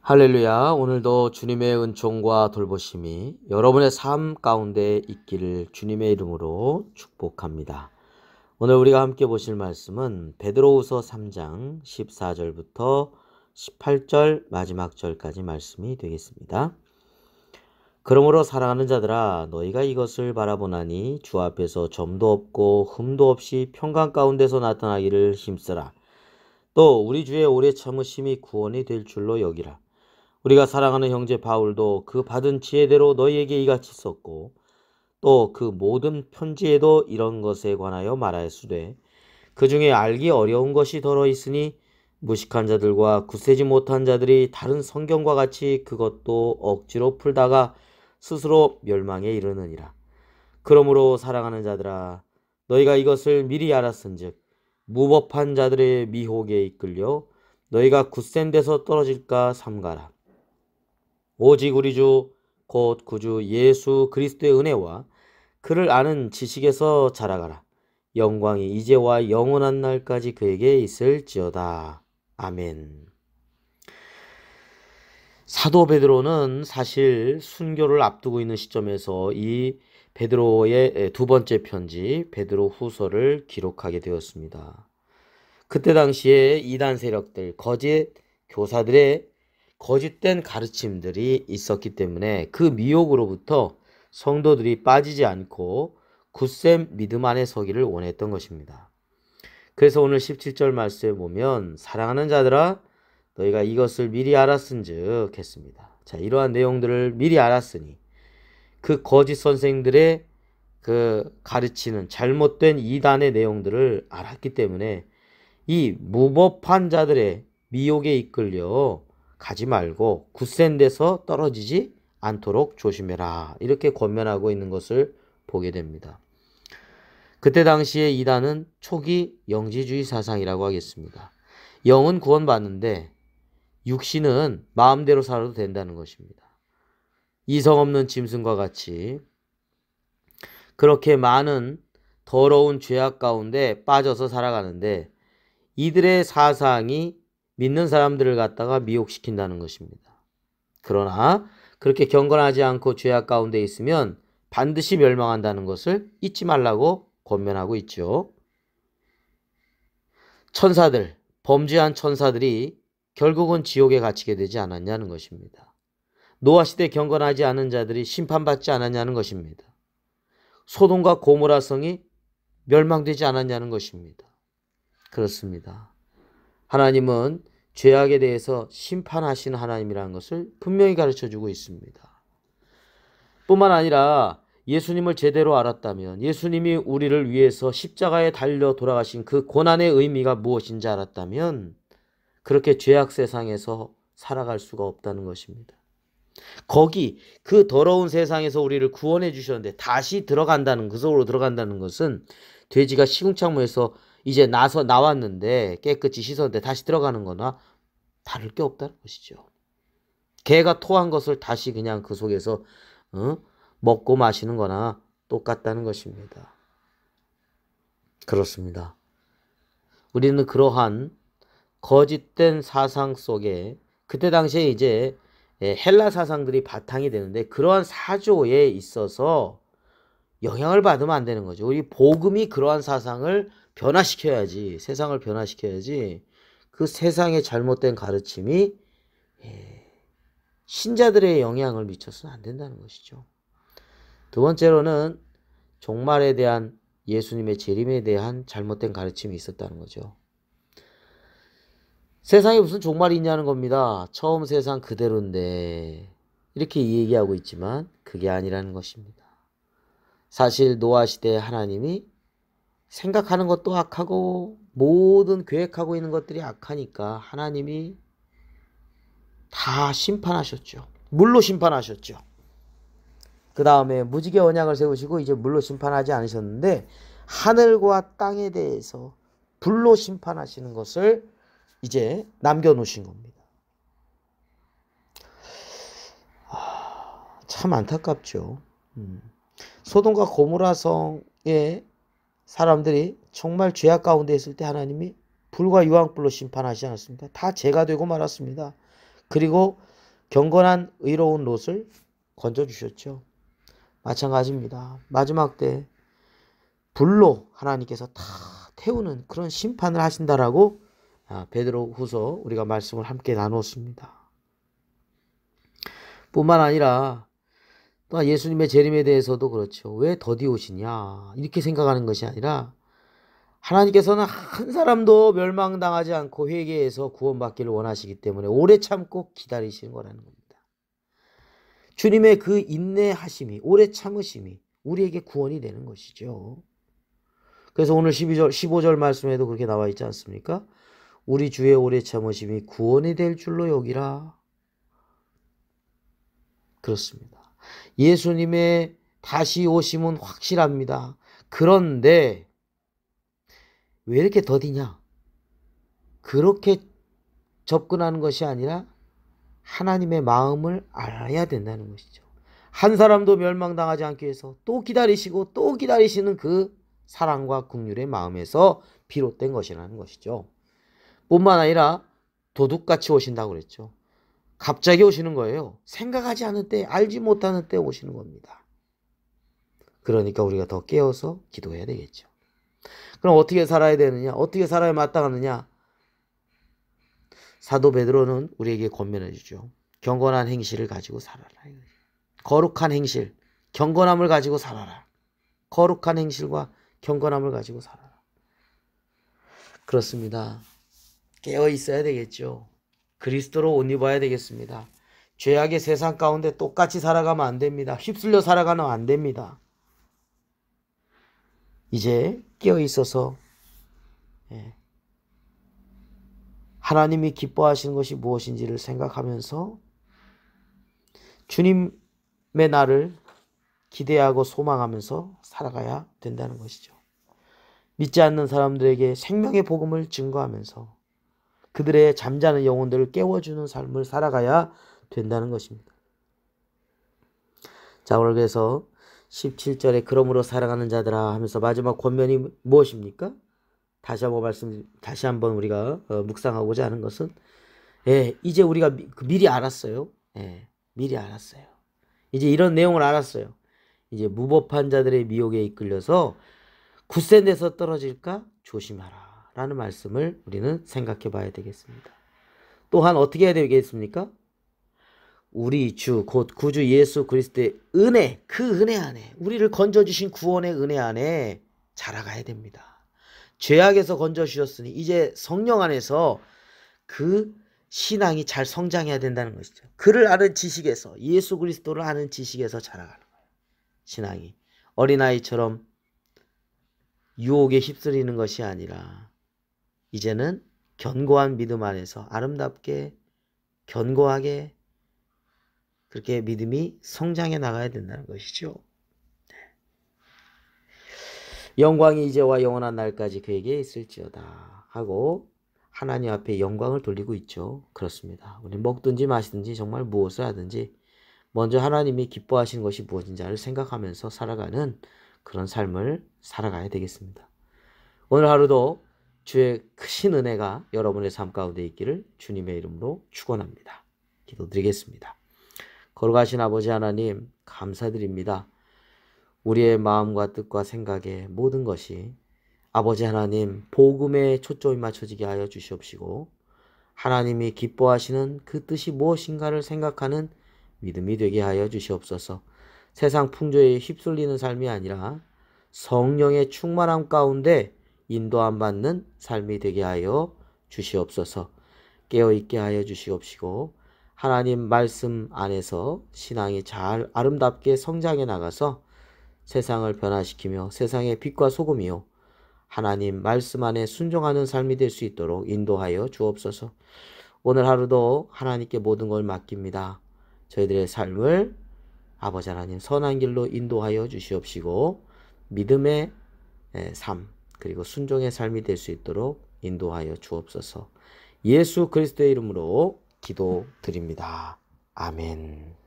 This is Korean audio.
할렐루야. 오늘도 주님의 은총과 돌보심이 여러분의 삶 가운데 있기를 주님의 이름으로 축복합니다. 오늘 우리가 함께 보실 말씀은 베드로후서 3장 14절부터 18절 마지막 절까지 말씀이 되겠습니다. 그러므로 사랑하는 자들아, 너희가 이것을 바라보나니 주 앞에서 점도 없고 흠도 없이 평강 가운데서 나타나기를 힘쓰라. 또 우리 주의 오래 참으심이 구원이 될 줄로 여기라. 우리가 사랑하는 형제 바울도 그 받은 지혜대로 너희에게 이같이 썼고 또 그 모든 편지에도 이런 것에 관하여 말하였으되 그 중에 알기 어려운 것이 더러 있으니 무식한 자들과 굳세지 못한 자들이 다른 성경과 같이 그것도 억지로 풀다가 스스로 멸망에 이르느니라. 그러므로 사랑하는 자들아, 너희가 이것을 미리 알았은즉 무법한 자들의 미혹에 이끌려 너희가 굳센 데서 떨어질까 삼가라. 오직 우리 주 곧 구주 예수 그리스도의 은혜와 그를 아는 지식에서 자라가라. 영광이 이제와 영원한 날까지 그에게 있을지어다. 아멘. 사도 베드로는 사실 순교를 앞두고 있는 시점에서 이 베드로의 두 번째 편지 베드로 후서를 기록하게 되었습니다. 그때 당시에 이단 세력들, 거짓 교사들의 거짓된 가르침들이 있었기 때문에 그 미혹으로부터 성도들이 빠지지 않고 굳센 믿음 안에 서기를 원했던 것입니다. 그래서 오늘 17절 말씀에 보면 사랑하는 자들아, 너희가 이것을 미리 알았은즉 했습니다. 자, 이러한 내용들을 미리 알았으니 그 거짓 선생들의 그 가르치는 잘못된 이단의 내용들을 알았기 때문에 이 무법한 자들의 미혹에 이끌려 가지 말고 굳센 데서 떨어지지 않도록 조심해라. 이렇게 권면하고 있는 것을 보게 됩니다. 그때 당시에 이단은 초기 영지주의 사상이라고 하겠습니다. 영은 구원받는데 육신은 마음대로 살아도 된다는 것입니다. 이성 없는 짐승과 같이 그렇게 많은 더러운 죄악 가운데 빠져서 살아가는데 이들의 사상이 믿는 사람들을 갖다가 미혹시킨다는 것입니다. 그러나 그렇게 경건하지 않고 죄악 가운데 있으면 반드시 멸망한다는 것을 잊지 말라고 권면하고 있죠. 천사들, 범죄한 천사들이 결국은 지옥에 갇히게 되지 않았냐는 것입니다. 노아 시대 경건하지 않은 자들이 심판받지 않았냐는 것입니다. 소돔과 고모라 성이 멸망되지 않았냐는 것입니다. 그렇습니다. 하나님은 죄악에 대해서 심판하시는 하나님이라는 것을 분명히 가르쳐주고 있습니다. 뿐만 아니라 예수님을 제대로 알았다면, 예수님이 우리를 위해서 십자가에 달려 돌아가신 그 고난의 의미가 무엇인지 알았다면 그렇게 죄악 세상에서 살아갈 수가 없다는 것입니다. 거기 그 더러운 세상에서 우리를 구원해 주셨는데 다시 들어간다는, 그 속으로 들어간다는 것은 돼지가 시궁창문에서 이제 나왔는데 깨끗이 씻었는데 다시 들어가는 거나 다를 게 없다는 것이죠. 개가 토한 것을 다시 그냥 그 속에서 먹고 마시는 거나 똑같다는 것입니다. 그렇습니다. 우리는 그러한 거짓된 사상 속에 그때 당시에 이제 헬라 사상들이 바탕이 되는데 그러한 사조에 있어서 영향을 받으면 안 되는 거죠. 우리 복음이 그러한 사상을 변화시켜야지, 세상을 변화시켜야지 그 세상의 잘못된 가르침이 신자들의 영향을 미쳐서는 안 된다는 것이죠. 두 번째로는 종말에 대한 예수님의 재림에 대한 잘못된 가르침이 있었다는 거죠. 세상에 무슨 종말이 있냐는 겁니다. 처음 세상 그대로인데 이렇게 얘기하고 있지만 그게 아니라는 것입니다. 사실 노아 시대에 하나님이 생각하는 것도 악하고 모든 계획하고 있는 것들이 악하니까 하나님이 다 심판하셨죠. 물로 심판하셨죠. 그 다음에 무지개 언약을 세우시고 이제 물로 심판하지 않으셨는데 하늘과 땅에 대해서 불로 심판하시는 것을 이제 남겨놓으신 겁니다. 참 안타깝죠. 소돔과 고모라 성의 사람들이 정말 죄악 가운데 있을 때 하나님이 불과 유황불로 심판하지 않았습니다. 다 죄가 되고 말았습니다. 그리고 경건한 의로운 롯을 건져주셨죠. 마찬가지입니다. 마지막 때 불로 하나님께서 다 태우는 그런 심판을 하신다라고 베드로후서 우리가 말씀을 함께 나눴습니다. 뿐만 아니라 또 예수님의 재림에 대해서도 그렇죠. 왜 더디 오시냐 이렇게 생각하는 것이 아니라 하나님께서는 한 사람도 멸망당하지 않고 회개해서 구원받기를 원하시기 때문에 오래 참고 기다리시는 거라는 겁니다. 주님의 그 인내하심이, 오래 참으심이 우리에게 구원이 되는 것이죠. 그래서 오늘 15절 말씀에도 그렇게 나와 있지 않습니까? 우리 주의 오래 참으심이 구원이 될 줄로 여기라. 그렇습니다. 예수님의 다시 오심은 확실합니다. 그런데 왜 이렇게 더디냐? 그렇게 접근하는 것이 아니라 하나님의 마음을 알아야 된다는 것이죠. 한 사람도 멸망당하지 않기 위해서 또 기다리시고 또 기다리시는 그 사랑과 긍휼의 마음에서 비롯된 것이라는 것이죠. 뿐만 아니라 도둑같이 오신다고 그랬죠. 갑자기 오시는 거예요. 생각하지 않을 때, 알지 못하는 때 오시는 겁니다. 그러니까 우리가 더 깨어서 기도해야 되겠죠. 그럼 어떻게 살아야 되느냐? 어떻게 살아야 마땅하느냐? 사도 베드로는 우리에게 권면해 주죠. 경건한 행실을 가지고 살아라. 거룩한 행실, 경건함을 가지고 살아라. 거룩한 행실과 경건함을 가지고 살아라. 그렇습니다. 깨어 있어야 되겠죠. 그리스도로 옷 입어야 되겠습니다. 죄악의 세상 가운데 똑같이 살아가면 안 됩니다. 휩쓸려 살아가면 안 됩니다. 이제 깨어 있어서 하나님이 기뻐하시는 것이 무엇인지를 생각하면서 주님의 날을 기대하고 소망하면서 살아가야 된다는 것이죠. 믿지 않는 사람들에게 생명의 복음을 증거하면서 그들의 잠자는 영혼들을 깨워주는 삶을 살아가야 된다는 것입니다. 자, 오늘 그래서 17절에 그러므로 사랑하는 자들아 하면서 마지막 권면이 무엇입니까? 다시 한번 우리가 묵상하고자 하는 것은 이제 우리가 미리 알았어요. 미리 알았어요. 이제 이런 내용을 알았어요. 이제 무법한 자들의 미혹에 이끌려서 굳센 데서 떨어질까 조심하라 라는 말씀을 우리는 생각해 봐야 되겠습니다. 또한 어떻게 해야 되겠습니까? 우리 주 곧 구주 예수 그리스도의 은혜, 그 은혜 안에 우리를 건져주신 구원의 은혜 안에 자라가야 됩니다. 죄악에서 건져주셨으니 이제 성령 안에서 그 신앙이 잘 성장해야 된다는 것이죠. 그를 아는 지식에서, 예수 그리스도를 아는 지식에서 자라가는 거예요. 신앙이 어린아이처럼 유혹에 휩쓸리는 것이 아니라 이제는 견고한 믿음 안에서 아름답게 견고하게 그렇게 믿음이 성장해 나가야 된다는 것이죠. 영광이 이제와 영원한 날까지 그에게 있을지어다 하고 하나님 앞에 영광을 돌리고 있죠. 그렇습니다. 우리 먹든지 마시든지 정말 무엇을 하든지 먼저 하나님이 기뻐하시는 것이 무엇인지를 생각하면서 살아가는 그런 삶을 살아가야 되겠습니다. 오늘 하루도 주의 크신 은혜가 여러분의 삶 가운데 있기를 주님의 이름으로 축원합니다. 기도드리겠습니다. 거룩하신 아버지 하나님 감사드립니다. 우리의 마음과 뜻과 생각의 모든 것이 아버지 하나님 복음에 초점이 맞춰지게 하여 주시옵시고 하나님이 기뻐하시는 그 뜻이 무엇인가를 생각하는 믿음이 되게 하여 주시옵소서. 세상 풍조에 휩쓸리는 삶이 아니라 성령의 충만함 가운데 인도함 받는 삶이 되게 하여 주시옵소서. 깨어있게 하여 주시옵시고 하나님 말씀 안에서 신앙이 잘 아름답게 성장해 나가서 세상을 변화시키며 세상의 빛과 소금이요 하나님 말씀 안에 순종하는 삶이 될 수 있도록 인도하여 주옵소서. 오늘 하루도 하나님께 모든 걸 맡깁니다. 저희들의 삶을 아버지 하나님 선한 길로 인도하여 주시옵시고 믿음의 삶 그리고 순종의 삶이 될 수 있도록 인도하여 주옵소서. 예수 그리스도의 이름으로 기도드립니다. 아멘.